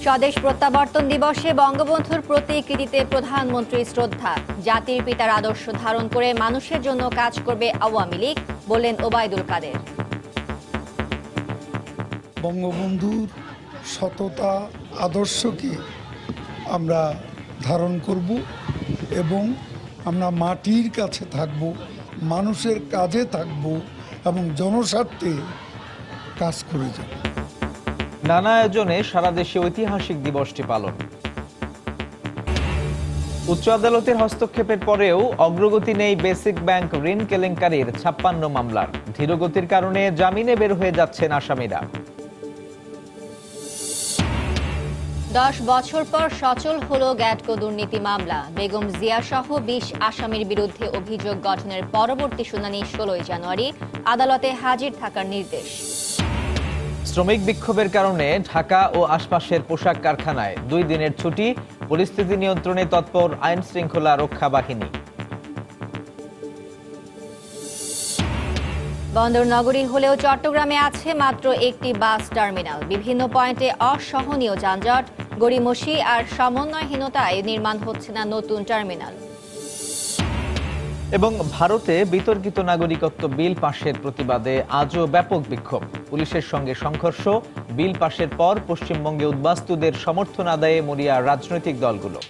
স্বদেশ প্রত্যাবর্তন দিবসে বঙ্গবন্ধুর প্রতিকৃতিতে প্রধানমন্ত্রীর শ্রদ্ধা। জাতির পিতার আদর্শ ধারণ করে মানুষের জন্য কাজ করবে আওয়ামী লীগ, বললেন ওবায়দুল কাদের। বঙ্গবন্ধুর সততা আদর্শকে আমরা ধারণ করব এবং আমরা মাটির কাছে থাকব, মানুষের কাজে থাকব এবং জনস্বার্থে কাজ করে যাব। নানা আয়োজনে সারা দেশে ঐতিহাসিক দিবসটি পালন। উচ্চ আদালতের হস্তক্ষেপের পরেও অগ্রগতি নেই বেসিক ব্যাংক ঋণ কেলেঙ্কারির ৫৬ মামলার। ধীরগতির কারণে জামিনে বের হয়ে যাচ্ছেন আসামিরা। ১০ বছর পর সচল হলো গ্যাটকো দুর্নীতি মামলা। বেগম জিয়া সহ ২০ আসামির বিরুদ্ধে অভিযোগ গঠনের পরবর্তী শুনানি ১৬ জানুয়ারি। আদালতে হাজির থাকার নির্দেশ। শ্রমিক বিক্ষোভের কারণে ঢাকা ও আশপাশের পোশাক কারখানায় ২ দিনের ছুটি। পরিস্থিতি নিয়ন্ত্রণে তৎপর আইন শৃঙ্খলা রক্ষা বাহিনী। বন্দর নগরী হলেও চট্টগ্রামে আছে মাত্র একটি বাস টার্মিনাল। বিভিন্ন পয়েন্টে অসহনীয় যানজট, গড়িমসি আর সমন্বয়হীনতায় নির্মাণ হচ্ছে না নতুন টার্মিনাল। এবং ভারতে বিতর্কিত নাগরিকত্ব বিল পাশের প্রতিবাদে আজও ব্যাপক বিক্ষোভ। পুলিশের সঙ্গে সংঘর্ষ। বিল পাশের পর পশ্চিমবঙ্গে উদ্বাস্তুদের সমর্থন আদায়ে মরিয়া রাজনৈতিক দলগুলো।